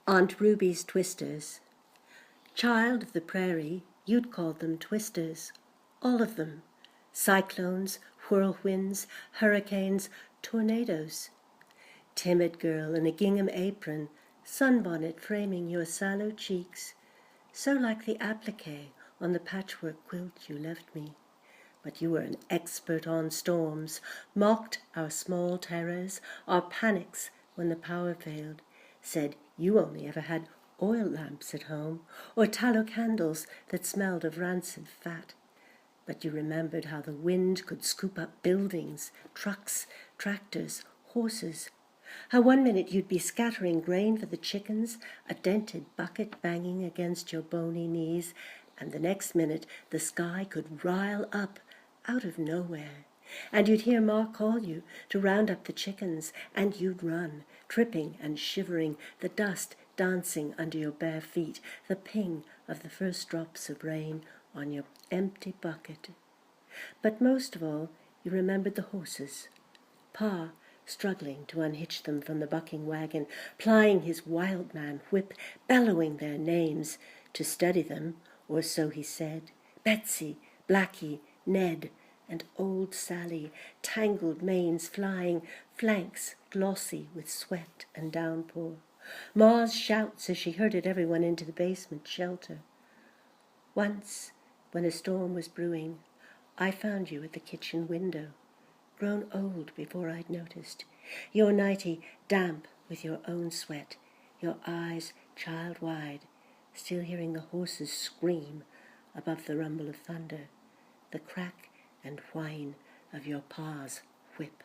Aunt Ruby's twisters. Child of the prairie, you'd call them twisters, all of them. Cyclones, whirlwinds, hurricanes, tornadoes. Timid girl in a gingham apron, sunbonnet framing your sallow cheeks, so like the applique on the patchwork quilt you left me. But you were an expert on storms, mocked our small terrors, our panics when the power failed, said you only ever had oil lamps at home, or tallow candles that smelled of rancid fat. But you remembered how the wind could scoop up buildings, trucks, tractors, horses. How one minute you'd be scattering grain for the chickens, a dented bucket banging against your bony knees, and the next minute the sky could rile up out of nowhere. And you'd hear Ma call you to round up the chickens, and you'd run, tripping and shivering, the dust dancing under your bare feet, the ping of the first drops of rain on your empty bucket. But most of all, you remembered the horses. Pa struggling to unhitch them from the bucking wagon, plying his wild man whip, bellowing their names, to steady them, or so he said. Betsy, Blackie, Ned, and old Sally, tangled manes flying, flanks glossy with sweat and downpour. Ma's shouts as she herded everyone into the basement shelter. Once, when a storm was brewing, I found you at the kitchen window, grown old before I'd noticed, your nightie damp with your own sweat, your eyes child-wide, still hearing the horses scream above the rumble of thunder, the crack and whine of your pa's whip.